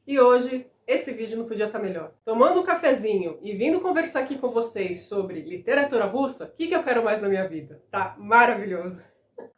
E hoje, esse vídeo não podia estar melhor. Tomando um cafezinho e vindo conversar aqui com vocês sobre literatura russa, o que eu quero mais na minha vida? Tá maravilhoso!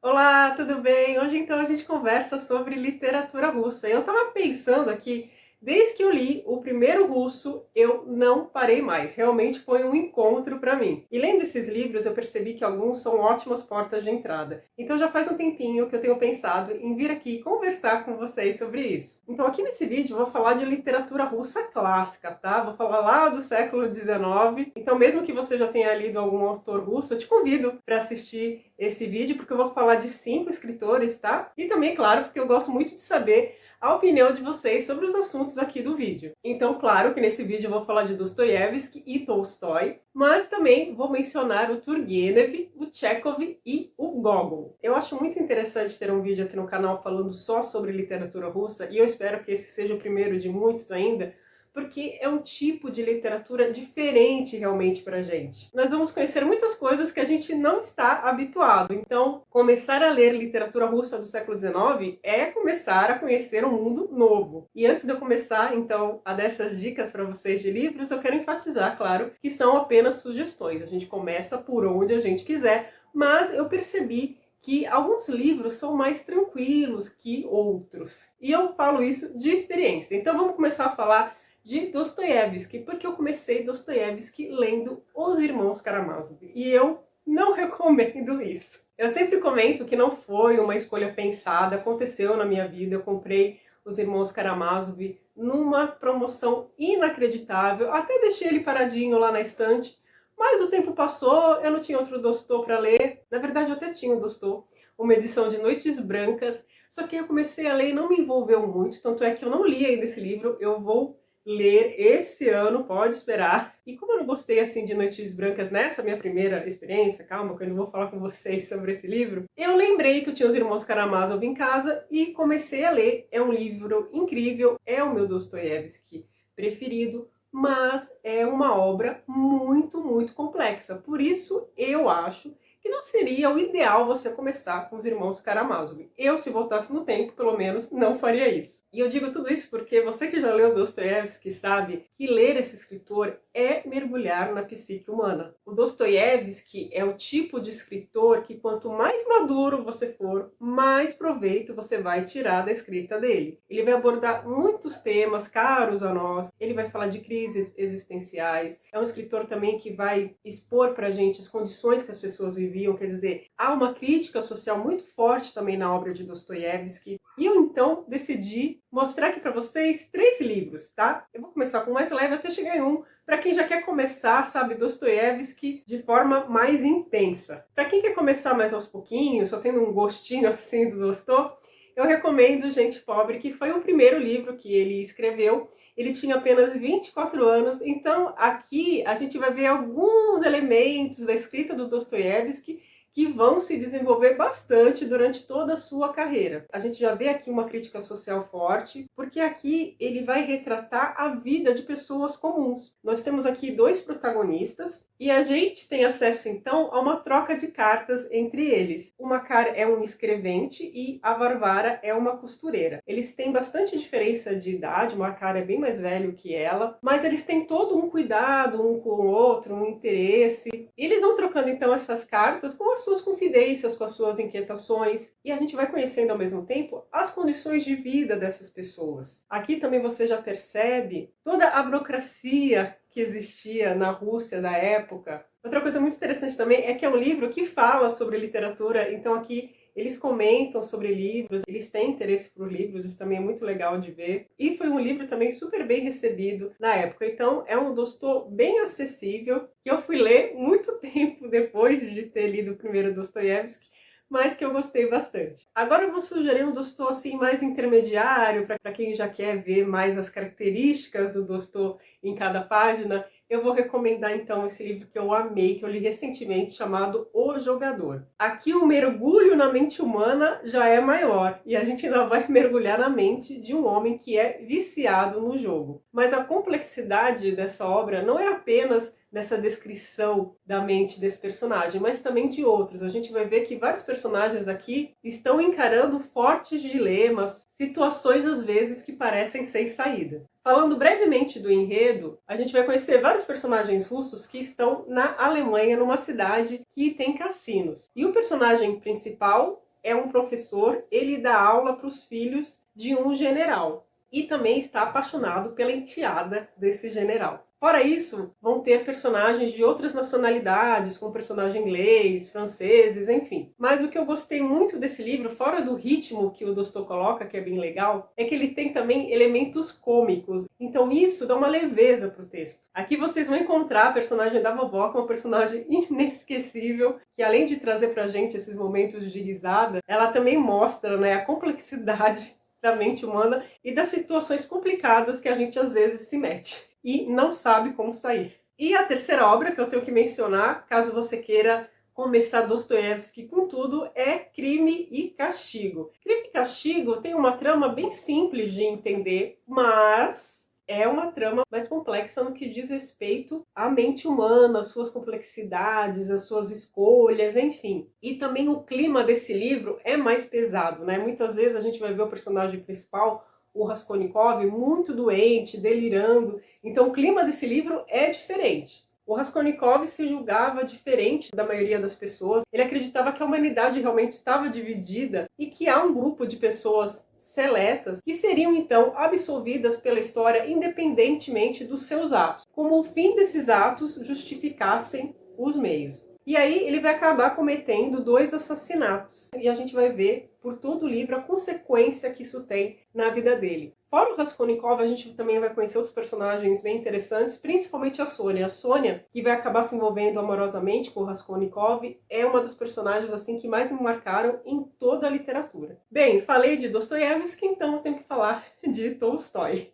Olá, tudo bem? Hoje então a gente conversa sobre literatura russa. Eu tava pensando aqui, desde que eu li o primeiro russo, eu não parei mais. Realmente foi um encontro para mim. E lendo esses livros, eu percebi que alguns são ótimas portas de entrada. Então já faz um tempinho que eu tenho pensado em vir aqui conversar com vocês sobre isso. Então aqui nesse vídeo eu vou falar de literatura russa clássica, tá? Vou falar lá do século XIX. Então mesmo que você já tenha lido algum autor russo, eu te convido para assistir esse vídeo, porque eu vou falar de 5 escritores, tá? E também, claro, porque eu gosto muito de saber a opinião de vocês sobre os assuntos aqui do vídeo. Então, claro que nesse vídeo eu vou falar de Dostoiévski e Tolstói, mas também vou mencionar o Turgenev, o Chekhov e o Gogol. Eu acho muito interessante ter um vídeo aqui no canal falando só sobre literatura russa, e eu espero que esse seja o primeiro de muitos ainda, porque é um tipo de literatura diferente realmente pra gente. Nós vamos conhecer muitas coisas que a gente não está habituado. Então, começar a ler literatura russa do século XIX é começar a conhecer um mundo novo. E antes de eu começar, então, a dar essas dicas para vocês de livros, eu quero enfatizar, claro, que são apenas sugestões. A gente começa por onde a gente quiser, mas eu percebi que alguns livros são mais tranquilos que outros. E eu falo isso de experiência. Então, vamos começar a falar de Dostoiévski, porque eu comecei Dostoiévski lendo Os Irmãos Karamazov, e eu não recomendo isso. Eu sempre comento que não foi uma escolha pensada, aconteceu na minha vida, eu comprei Os Irmãos Karamazov numa promoção inacreditável, até deixei ele paradinho lá na estante, mas o tempo passou, eu não tinha outro Dostô para ler, na verdade eu até tinha um Dostô, uma edição de Noites Brancas, só que eu comecei a ler e não me envolveu muito, tanto é que eu não li ainda esse livro, eu vou ler esse ano, pode esperar. E como eu não gostei assim de Noites Brancas nessa minha primeira experiência, calma que eu não vou falar com vocês sobre esse livro, eu lembrei que eu tinha Os Irmãos Karamazov em casa e comecei a ler. É um livro incrível, é o meu Dostoiévski preferido, mas é uma obra muito, muito complexa. Por isso eu acho que não seria o ideal você começar com Os Irmãos Karamazov. Eu, se voltasse no tempo, pelo menos, não faria isso. E eu digo tudo isso porque você que já leu Dostoiévski sabe que ler esse escritor é mergulhar na psique humana. O Dostoiévski é o tipo de escritor que quanto mais maduro você for, mais proveito você vai tirar da escrita dele. Ele vai abordar muitos temas caros a nós, ele vai falar de crises existenciais, é um escritor também que vai expor pra gente as condições que as pessoas viviam, quer dizer, há uma crítica social muito forte também na obra de Dostoiévski. E eu então decidi mostrar aqui para vocês 3 livros, tá? Eu vou começar com o mais leve até chegar em um, para quem já quer começar, sabe, Dostoiévski de forma mais intensa. Para quem quer começar mais aos pouquinhos, só tendo um gostinho assim do Dostô, eu recomendo Gente Pobre, que foi o primeiro livro que ele escreveu. Ele tinha apenas 24 anos, então aqui a gente vai ver alguns elementos da escrita do Dostoiévski que vão se desenvolver bastante durante toda a sua carreira. A gente já vê aqui uma crítica social forte, porque aqui ele vai retratar a vida de pessoas comuns. Nós temos aqui 2 protagonistas e a gente tem acesso então a uma troca de cartas entre eles. O Makar é um escrevente e a Varvara é uma costureira. Eles têm bastante diferença de idade, o Makar é bem mais velho que ela, mas eles têm todo um cuidado um com o outro, um interesse. E eles vão trocando então essas cartas com as suas confidências, com as suas inquietações, e a gente vai conhecendo ao mesmo tempo as condições de vida dessas pessoas. Aqui também você já percebe toda a burocracia que existia na Rússia da época. Outra coisa muito interessante também é que é um livro que fala sobre literatura, então aqui eles comentam sobre livros, eles têm interesse por livros, isso também é muito legal de ver. E foi um livro também super bem recebido na época, então é um Dostô bem acessível, que eu fui ler muito tempo depois de ter lido o primeiro Dostoiévski, mas que eu gostei bastante. Agora eu vou sugerir um Dostô assim mais intermediário, para quem já quer ver mais as características do Dostô em cada página. eu vou recomendar então esse livro que eu amei, que eu li recentemente, chamado O Jogador. Aqui o mergulho na mente humana já é maior, e a gente ainda vai mergulhar na mente de um homem que é viciado no jogo. Mas a complexidade dessa obra não é apenas nessa descrição da mente desse personagem, mas também de outros. A gente vai ver que vários personagens aqui estão encarando fortes dilemas, situações às vezes que parecem sem saída. Falando brevemente do enredo, a gente vai conhecer vários personagens russos que estão na Alemanha, numa cidade que tem cassinos. E o personagem principal é um professor, ele dá aula para os filhos de um general. E também está apaixonado pela enteada desse general. Fora isso, vão ter personagens de outras nacionalidades, como personagem inglês, franceses, enfim. Mas o que eu gostei muito desse livro, fora do ritmo que o Dostô coloca, que é bem legal, é que ele tem também elementos cômicos. Então isso dá uma leveza para o texto. Aqui vocês vão encontrar a personagem da vovó, que é uma personagem inesquecível, que além de trazer pra gente esses momentos de risada, ela também mostra, né, a complexidade da mente humana e das situações complicadas que a gente às vezes se mete e não sabe como sair. E a terceira obra que eu tenho que mencionar, caso você queira começar Dostoiévski com tudo, é Crime e Castigo. Crime e Castigo tem uma trama bem simples de entender, mas é uma trama mais complexa no que diz respeito à mente humana, às suas complexidades, às suas escolhas, enfim. E também o clima desse livro é mais pesado, né? Muitas vezes a gente vai ver o personagem principal, o Raskolnikov, muito doente, delirando. Então o clima desse livro é diferente. O Raskolnikov se julgava diferente da maioria das pessoas. Ele acreditava que a humanidade realmente estava dividida e que há um grupo de pessoas seletas que seriam então absolvidas pela história independentemente dos seus atos, como o fim desses atos justificassem os meios. E aí ele vai acabar cometendo 2 assassinatos. E a gente vai ver por todo o livro a consequência que isso tem na vida dele. Fora o Raskolnikov, a gente também vai conhecer outros personagens bem interessantes, principalmente a Sônia. A Sônia, que vai acabar se envolvendo amorosamente com o Raskolnikov, é uma das personagens assim que mais me marcaram em toda a literatura. Bem, falei de Dostoiévski, então eu tenho que falar de Tolstói.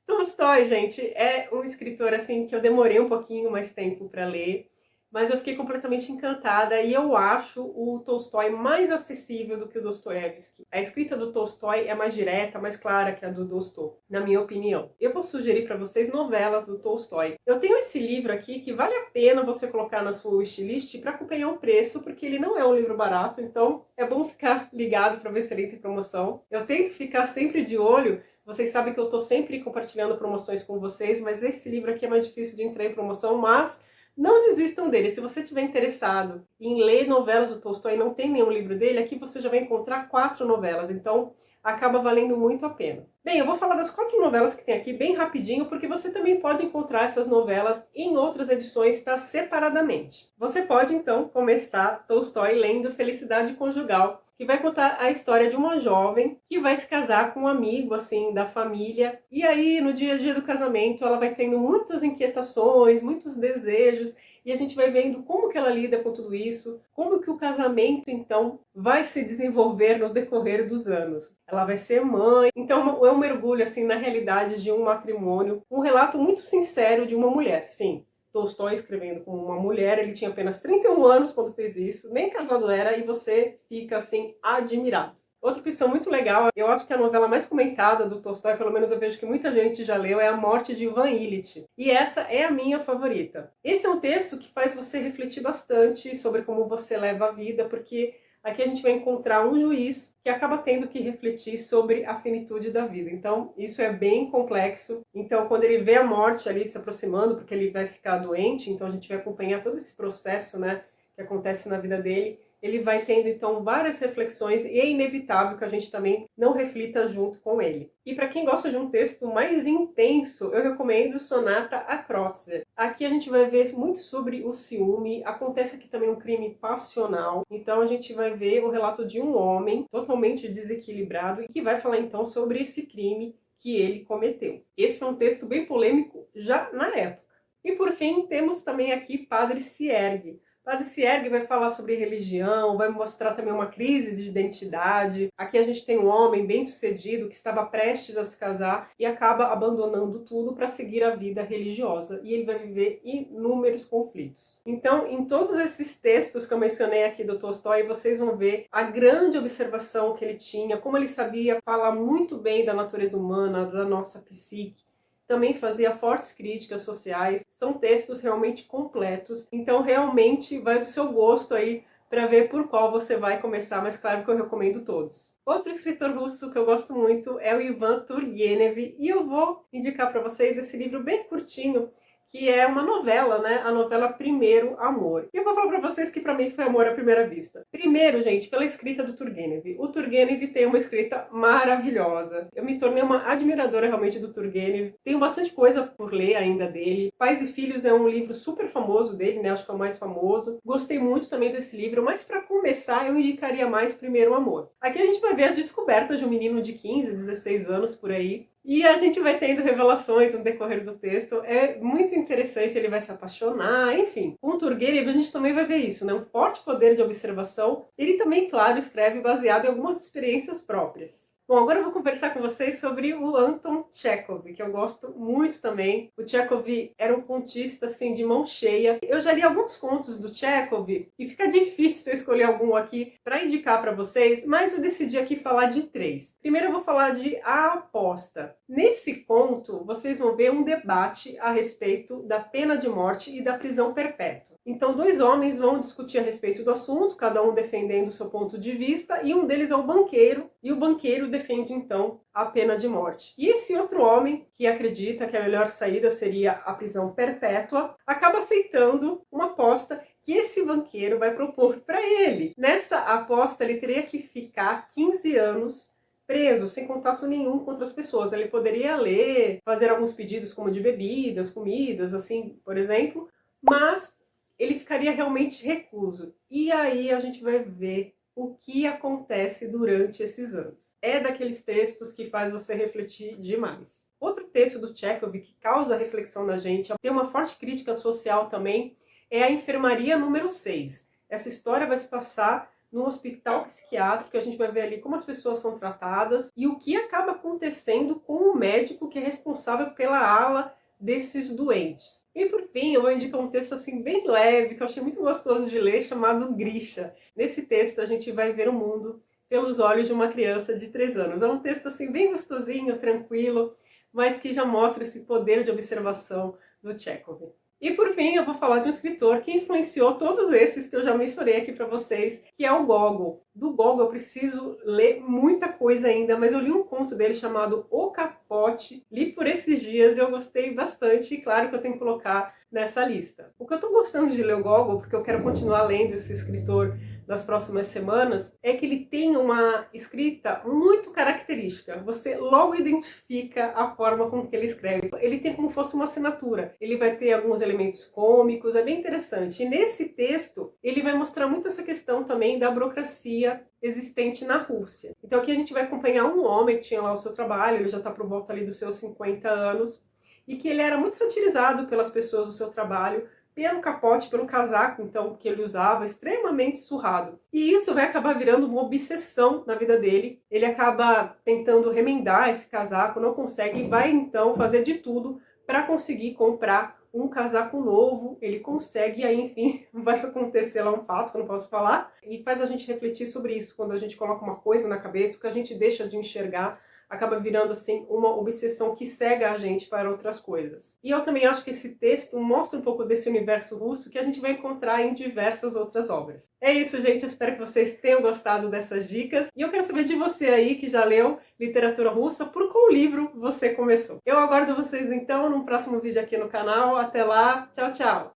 Tolstói, gente, é um escritor assim que eu demorei um pouquinho mais tempo para ler, mas eu fiquei completamente encantada e eu acho o Tolstói mais acessível do que o Dostoiévski. A escrita do Tolstói é mais direta, mais clara que a do Dostô, na minha opinião. Eu vou sugerir para vocês novelas do Tolstói. Eu tenho esse livro aqui que vale a pena você colocar na sua wishlist para acompanhar o preço, porque ele não é um livro barato, então é bom ficar ligado para ver se ele tem promoção. Eu tento ficar sempre de olho. Vocês sabem que eu estou sempre compartilhando promoções com vocês, mas esse livro aqui é mais difícil de entrar em promoção, mas não desistam dele. Se você estiver interessado em ler novelas do Tolstói e não tem nenhum livro dele, aqui você já vai encontrar 4 novelas, então acaba valendo muito a pena. Bem, eu vou falar das 4 novelas que tem aqui bem rapidinho, porque você também pode encontrar essas novelas em outras edições, tá, separadamente. Você pode, então, começar Tolstói lendo Felicidade Conjugal, que vai contar a história de uma jovem que vai se casar com um amigo, assim, da família. E aí, no dia a dia do casamento, ela vai tendo muitas inquietações, muitos desejos, e a gente vai vendo como que ela lida com tudo isso, como que o casamento, então, vai se desenvolver no decorrer dos anos. Ela vai ser mãe, então é um mergulho, assim, na realidade de um matrimônio, um relato muito sincero de uma mulher, sim. Tolstói escrevendo como uma mulher, ele tinha apenas 31 anos quando fez isso, nem casado era, e você fica assim, admirado. Outra opção muito legal, eu acho que a novela mais comentada do Tolstói, pelo menos eu vejo que muita gente já leu, é A Morte de Ivan Ilitch. E essa é a minha favorita. Esse é um texto que faz você refletir bastante sobre como você leva a vida, porque aqui a gente vai encontrar um juiz que acaba tendo que refletir sobre a finitude da vida. Então, isso é bem complexo. Então, quando ele vê a morte ali se aproximando, porque ele vai ficar doente, então a gente vai acompanhar todo esse processo, né, que acontece na vida dele. Ele vai tendo, então, várias reflexões e é inevitável que a gente também não reflita junto com ele. E para quem gosta de um texto mais intenso, eu recomendo Sonata a Kreutzer. Aqui a gente vai ver muito sobre o ciúme, acontece aqui também um crime passional, então a gente vai ver o relato de um homem totalmente desequilibrado e que vai falar então sobre esse crime que ele cometeu. Esse foi um texto bem polêmico já na época. E por fim, temos também aqui Padre se ergue. Lado se ergue vai falar sobre religião, vai mostrar também uma crise de identidade. Aqui a gente tem um homem bem-sucedido que estava prestes a se casar e acaba abandonando tudo para seguir a vida religiosa. E ele vai viver inúmeros conflitos. Então, em todos esses textos que eu mencionei aqui do Tolstói, vocês vão ver a grande observação que ele tinha, como ele sabia falar muito bem da natureza humana, da nossa psique. Também fazia fortes críticas sociais, são textos realmente completos, então realmente vai do seu gosto aí para ver por qual você vai começar, mas claro que eu recomendo todos. Outro escritor russo que eu gosto muito é o Ivan Turgenev, e eu vou indicar para vocês esse livro bem curtinho, que é uma novela, né? A novela Primeiro Amor. E eu vou falar pra vocês que pra mim foi amor à primeira vista. Primeiro, gente, pela escrita do Turgenev. O Turgenev tem uma escrita maravilhosa. Eu me tornei uma admiradora realmente do Turgenev. Tenho bastante coisa por ler ainda dele. Pais e Filhos é um livro super famoso dele, né? Acho que é o mais famoso. Gostei muito também desse livro, mas pra começar eu indicaria mais Primeiro Amor. Aqui a gente vai ver as descobertas de um menino de 15, 16 anos por aí. E a gente vai tendo revelações no decorrer do texto, é muito interessante, ele vai se apaixonar, enfim. Com o Turgenev a gente também vai ver isso, né? Um forte poder de observação. Ele também, claro, escreve baseado em algumas experiências próprias. Bom, agora eu vou conversar com vocês sobre o Anton Chekhov, que eu gosto muito também. O Chekhov era um contista, assim, de mão cheia. Eu já li alguns contos do Chekhov e fica difícil eu escolher algum aqui para indicar para vocês, mas eu decidi aqui falar de 3. Primeiro eu vou falar de A Aposta. Nesse conto, vocês vão ver um debate a respeito da pena de morte e da prisão perpétua. Então, 2 homens vão discutir a respeito do assunto, cada um defendendo o seu ponto de vista, e um deles é o banqueiro, e o banqueiro defende, então, a pena de morte. E esse outro homem, que acredita que a melhor saída seria a prisão perpétua, acaba aceitando uma aposta que esse banqueiro vai propor para ele. Nessa aposta, ele teria que ficar 15 anos preso, sem contato nenhum com outras pessoas. Ele poderia ler, fazer alguns pedidos como de bebidas, comidas, assim, por exemplo, mas ele ficaria realmente recluso. E aí a gente vai ver o que acontece durante esses anos. É daqueles textos que faz você refletir demais. Outro texto do Chekhov que causa reflexão na gente, tem uma forte crítica social também, é a Enfermaria número 6. Essa história vai se passar no hospital psiquiátrico, a gente vai ver ali como as pessoas são tratadas e o que acaba acontecendo com o médico que é responsável pela ala desses doentes. E por fim, eu vou indicar um texto assim bem leve, que eu achei muito gostoso de ler, chamado Grisha. Nesse texto a gente vai ver o mundo pelos olhos de uma criança de 3 anos. É um texto assim bem gostosinho, tranquilo, mas que já mostra esse poder de observação do Chekhov. E por fim, eu vou falar de um escritor que influenciou todos esses que eu já mencionei aqui para vocês, que é o Gogol. Do Gogol eu preciso ler muita coisa ainda, mas eu li um conto dele chamado O Capote, li por esses dias e eu gostei bastante, e claro que eu tenho que colocar nessa lista. O que eu tô gostando de ler o Gogol, porque eu quero continuar lendo esse escritor nas próximas semanas, é que ele tem uma escrita muito característica. Você logo identifica a forma com que ele escreve. Ele tem como se fosse uma assinatura. Ele vai ter alguns elementos cômicos, é bem interessante. E nesse texto, ele vai mostrar muito essa questão também da burocracia existente na Rússia. Então aqui a gente vai acompanhar um homem que tinha lá o seu trabalho, ele já está por volta ali dos seus 50 anos, e que ele era muito satirizado pelas pessoas do seu trabalho, pelo capote, pelo casaco, então, que ele usava, extremamente surrado. E isso vai acabar virando uma obsessão na vida dele. Ele acaba tentando remendar esse casaco, não consegue, e vai então fazer de tudo para conseguir comprar um casaco novo. Ele consegue, e aí, enfim, vai acontecer lá um fato que eu não posso falar, e faz a gente refletir sobre isso, quando a gente coloca uma coisa na cabeça, o que a gente deixa de enxergar, acaba virando assim uma obsessão que cega a gente para outras coisas. E eu também acho que esse texto mostra um pouco desse universo russo que a gente vai encontrar em diversas outras obras. É isso, gente, eu espero que vocês tenham gostado dessas dicas, e eu quero saber de você aí que já leu literatura russa, por qual livro você começou. Eu aguardo vocês então num próximo vídeo aqui no canal. Até lá, tchau, tchau!